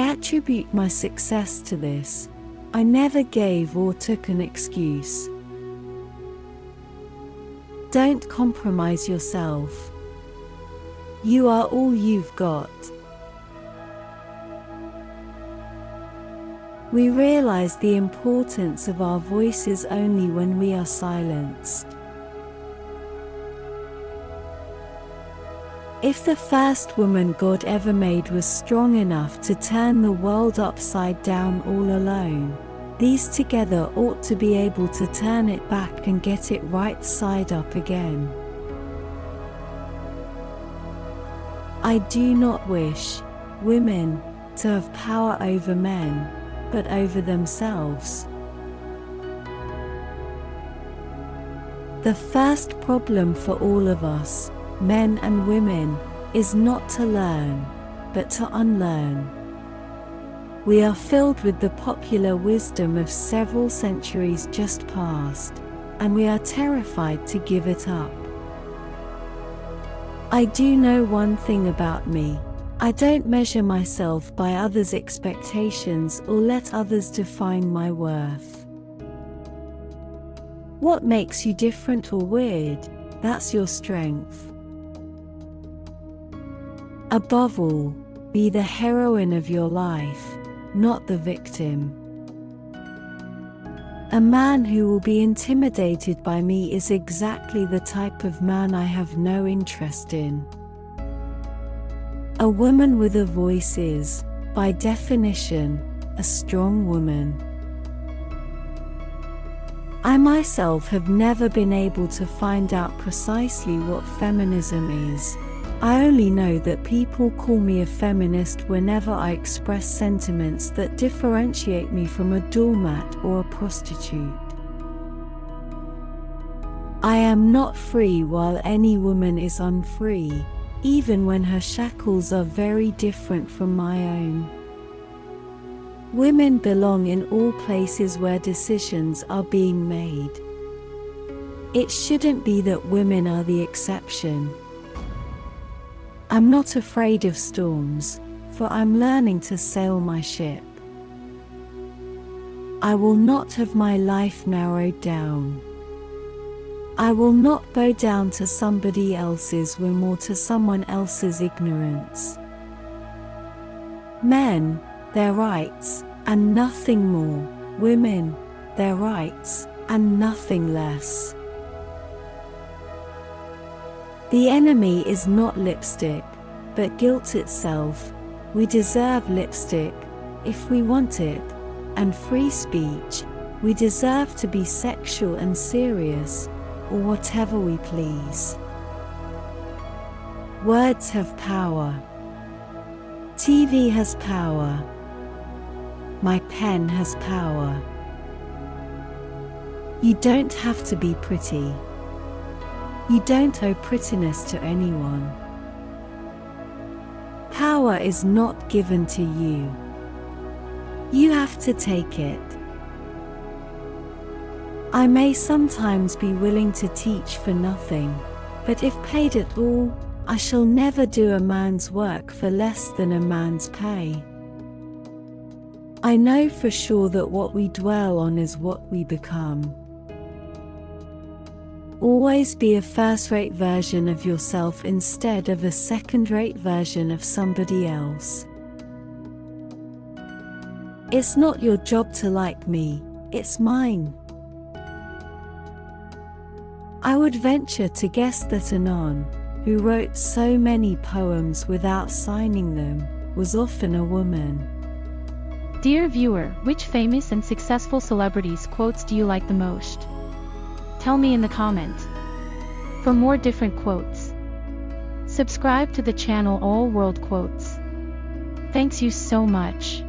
attribute my success to this. I never gave or took an excuse. Don't compromise yourself. You are all you've got. We realize the importance of our voices only when we are silenced. If the first woman God ever made was strong enough to turn the world upside down all alone, these together ought to be able to turn it back and get it right side up again. I do not wish women to have power over men, but over themselves. The first problem for all of us, men and women, is not to learn, but to unlearn. We are filled with the popular wisdom of several centuries just past, and we are terrified to give it up. I do know one thing about me. I don't measure myself by others' expectations or let others define my worth. What makes you different or weird? That's your strength. Above all, be the heroine of your life, not the victim. A man who will be intimidated by me is exactly the type of man I have no interest in. A woman with a voice is, by definition, a strong woman. I myself have never been able to find out precisely what feminism is. I only know that people call me a feminist whenever I express sentiments that differentiate me from a doormat or a prostitute. I am not free while any woman is unfree, even when her shackles are very different from my own. Women belong in all places where decisions are being made. It shouldn't be that women are the exception. I'm not afraid of storms, for I'm learning to sail my ship. I will not have my life narrowed down. I will not bow down to somebody else's whim or to someone else's ignorance. Men, their rights, and nothing more. Women, their rights, and nothing less. The enemy is not lipstick, but guilt itself. We deserve lipstick, if we want it, and free speech. We deserve to be sexual and serious, or whatever we please. Words have power. TV has power. My pen has power. You don't have to be pretty. You don't owe prettiness to anyone. Power is not given to you. You have to take it. I may sometimes be willing to teach for nothing, but if paid at all, I shall never do a man's work for less than a man's pay. I know for sure that what we dwell on is what we become. Always be a first-rate version of yourself instead of a second-rate version of somebody else. It's not your job to like me, it's mine. I would venture to guess that Anon, who wrote so many poems without signing them, was often a woman. Dear viewer, which famous and successful celebrities' quotes do you like the most? Tell me in the comments. For more different quotes, subscribe to the channel All World Quotes. Thanks you so much.